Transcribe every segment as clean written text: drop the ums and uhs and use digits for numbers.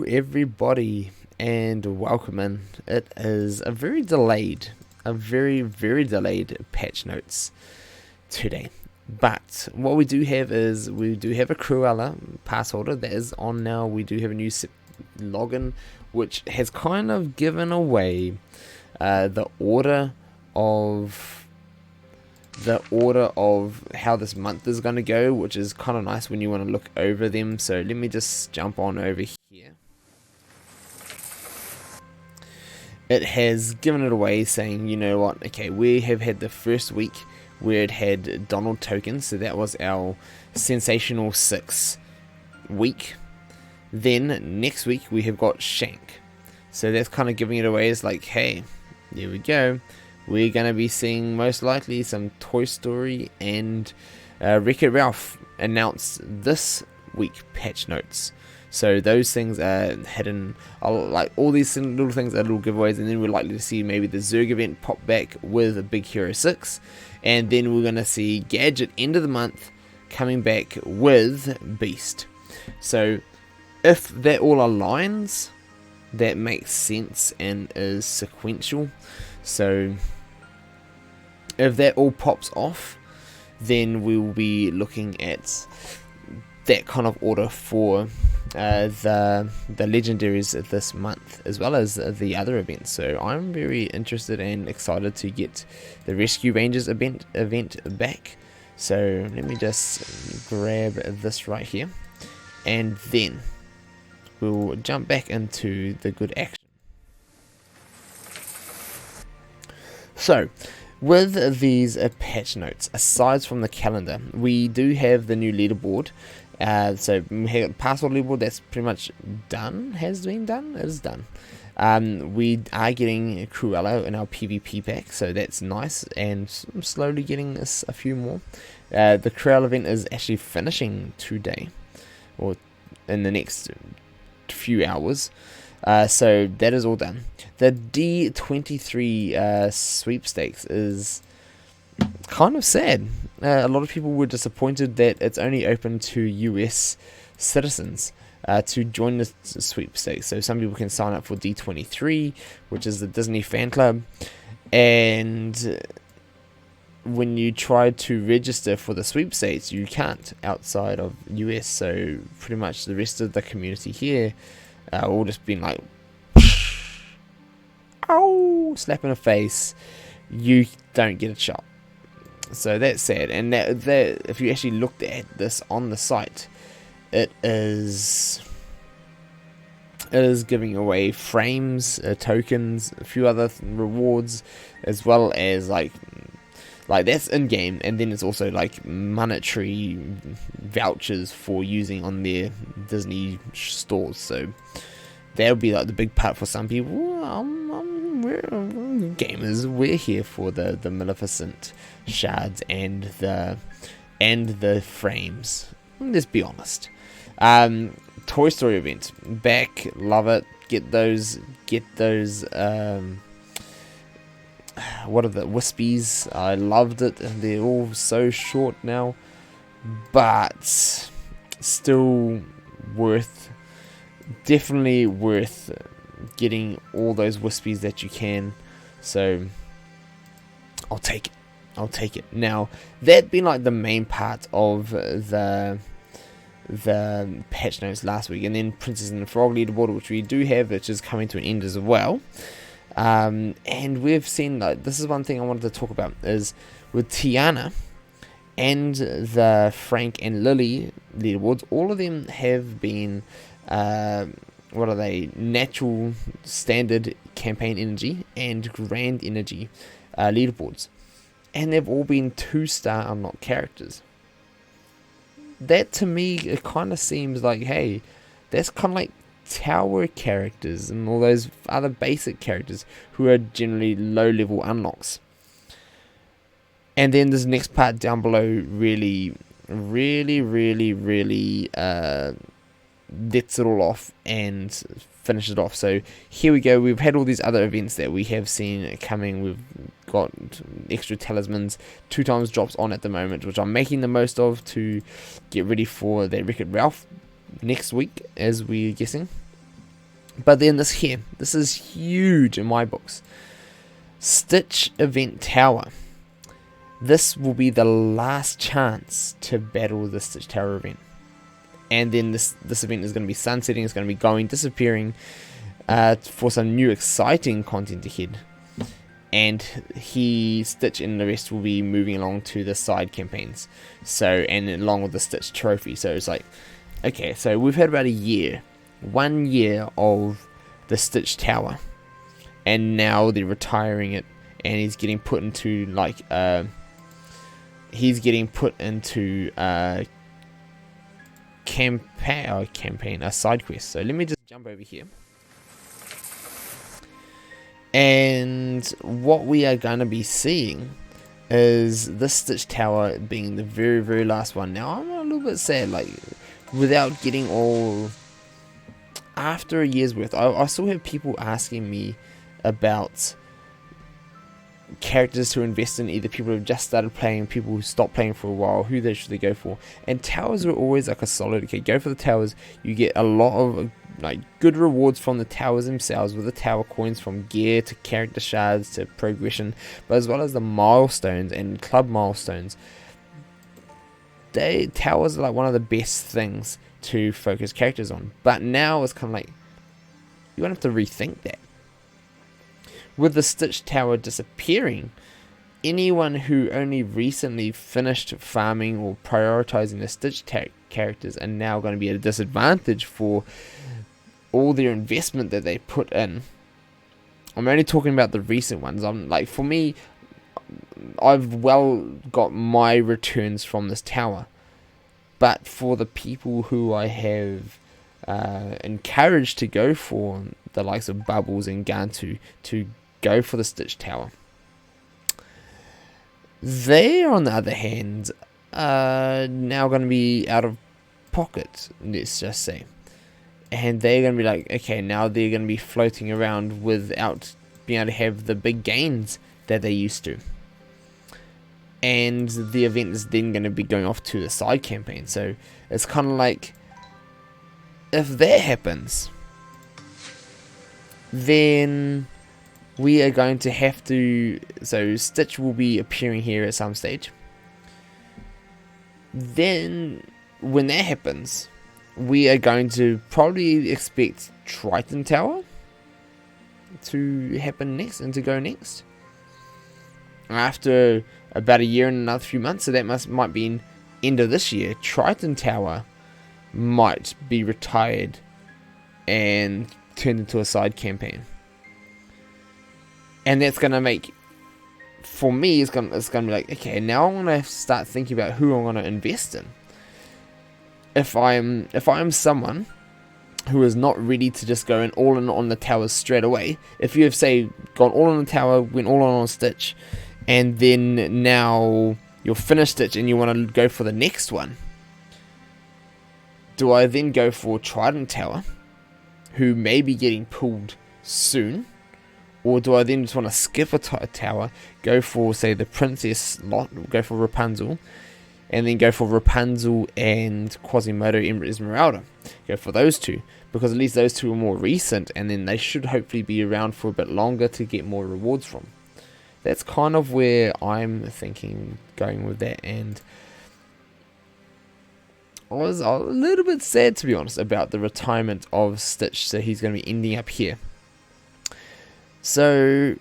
everybody, and welcome in. It is a very delayed patch notes today. But what we do have is we do have a Cruella pass holder that is on now. We do have a new login, which has kind of given away the order of how this month is going to go, which is kind of nice when you want to look over them. So let me just jump on over here. It has given it away, saying, you know what, okay, we have had the first week where it had Donald tokens, so that was our Sensational 6 week. Then next week we have got Shank, so that's kind of giving it away as like, hey, there we go, we're going to be seeing most likely some Toy Story and Wreck-It Ralph announced this week patch notes. So those things are hidden, like all these little things are little giveaways, and then we're likely to see maybe the Zerg event pop back with a Big Hero 6, and then we're going to see Gadget end of the month coming back with Beast. So if that all aligns, that makes sense and is sequential. So if that all pops off, then we will be looking at that kind of order for the legendaries this month, as well as the other events. So I'm very interested and excited to get the Rescue Rangers event back. So let me just grab this right here, and then we'll jump back into the good action. So with these patch notes, aside from the calendar, we do have the new leaderboard. So we have password leaderboard, that's pretty much done, it is done. We are getting Cruella in our PvP pack, so that's nice, and I'm slowly getting us a few more. The Cruella event is actually finishing today, or in the next few hours. So that is all done. The D23 sweepstakes is kind of sad. A lot of people were disappointed that it's only open to US citizens to join the sweepstakes. So some people can sign up for D23, which is the Disney fan club, and when you try to register for the sweepstakes, you can't outside of US. So pretty much the rest of the community here all just been like, oh, slap in the face, you don't get a shot. So that's sad. And that if you actually looked at this on the site, it is giving away frames, tokens, a few other rewards, as well as like that's in game, and then it's also like monetary vouchers for using on their Disney stores. So that'll be like the big part for some people. We're gamers. We're here for the Maleficent shards and the frames. Let's be honest. Toy Story event back. Love it. Get those. What are the Wispies? I loved it. They're all so short now, but still definitely worth getting all those Wispies that you can. So I'll take it. Now, that being like the main part of the patch notes last week, and then Princess and the Frog leaderboard, which we do have, which is coming to an end as well. And we've seen, like, this is one thing I wanted to talk about, is with Tiana and the Frank and Lily leaderboards, all of them have been natural standard campaign energy and grand energy leaderboards, and they've all been 2-star unlocked characters. That to me, it kind of seems like, hey, that's kind of like tower characters and all those other basic characters who are generally low level unlocks. And then this next part down below really lets it all off and finishes it off. So here we go. We've had all these other events that we have seen coming. We've got extra talismans, 2 times drops on at the moment, which I'm making the most of to get ready for that Wreck-It Ralph next week, as we're guessing. But then this here, this is huge in my books. Stitch Event Tower. This will be the last chance to battle the Stitch Tower event. And then this event is going to be sunsetting, it's going to be disappearing for some new exciting content ahead. And Stitch and the rest will be moving along to the side campaigns. So, and along with the Stitch trophy. So it's like, okay, so we've had about 1 year of the Stitch Tower. And now they're retiring it, and he's getting put into a campaign, a side quest. So let me just jump over here. And what we are going to be seeing is this Stitch Tower being the very, very last one. Now, I'm a little bit sad, without getting all... After a year's worth, I still have people asking me about characters to invest in, either people who have just started playing, people who stopped playing for a while, who they should go for. And towers are always a solid, okay, go for the towers. You get a lot of good rewards from the towers themselves, with the tower coins, from gear to character shards to progression, but as well as the milestones and club milestones. Towers are one of the best things to focus characters on. But now it's kind of you won't have to rethink that. With the Stitch Tower disappearing, anyone who only recently finished farming or prioritizing the Stitch characters are now going to be at a disadvantage for all their investment that they put in. I'm only talking about the recent ones. For me, I've got my returns from this tower. But for the people who I have encouraged to go for the likes of Bubbles and Gantu to go for the Stitch Tower, they, on the other hand, are now going to be out of pocket, let's just say. And they're going to be okay, now they're going to be floating around without being able to have the big gains that they used to. And the event is then going to be going off to the side campaign. So it's kind of if that happens, then we are going to have to... So Stitch will be appearing here at some stage. Then, when that happens, we are going to probably expect Triton Tower to happen next and to go next. After about a year and another few months, so that might be in end of this year, Triton Tower might be retired and turned into a side campaign. And that's going to make, for me, it's going to be okay, now I'm going to start thinking about who I'm going to invest in. If I'm someone who is not ready to just go all in on the towers straight away, if you have, say, gone all on the tower, went all on Stitch, and then now you're finished Stitch and you want to go for the next one, do I then go for Trident Tower, who may be getting pulled soon? Or do I then just want to skip a tower, go for, say, the Princess lot, go for Rapunzel, and then go for Rapunzel and Quasimodo Esmeralda? Go for those two, because at least those two are more recent, and then they should hopefully be around for a bit longer to get more rewards from. That's kind of where I'm thinking going with that, and I was a little bit sad, to be honest, about the retirement of Stitch, so he's going to be ending up here. So,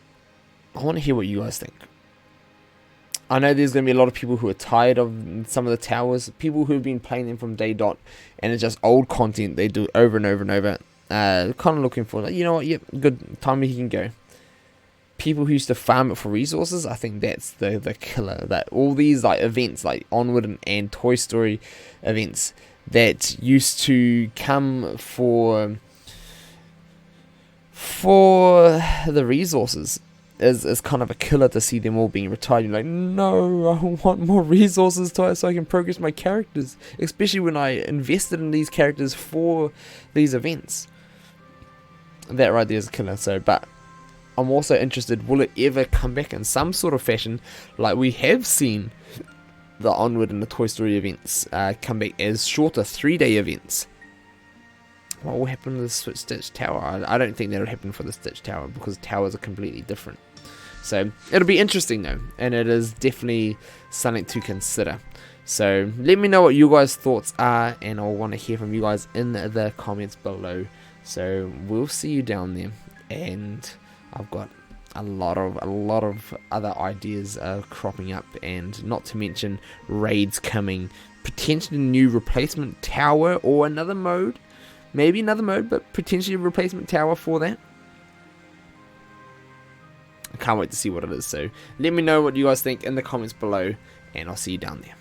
I want to hear what you guys think. I know there's going to be a lot of people who are tired of some of the towers, people who have been playing them from day dot, and it's just old content they do over and over and over. Kind of looking for, you know what, yep, good, time he can go. People who used to farm it for resources, I think that's the killer. That all these events like Onward and Toy Story events that used to come for the resources is kind of a killer to see them all being retired. You're like, no, I want more resources so I can progress my characters, especially when I invested in these characters for these events. That right there is a killer. So, but I'm also interested, will it ever come back in some sort of fashion, like we have seen the Onward and the Toy Story events come back as shorter 3-day events? what will happen to the Stitch Tower? I don't think that'll happen for the Stitch Tower, because towers are completely different. So it'll be interesting though, and it is definitely something to consider. So let me know what you guys' thoughts are, and I'll want to hear from you guys in the comments below. So we'll see you down there, and I've got a lot of other ideas cropping up, and not to mention raids coming, potentially new replacement tower or another mode, maybe another mode, but potentially a replacement tower for that. I can't wait to see what it is. So let me know what you guys think in the comments below, and I'll see you down there.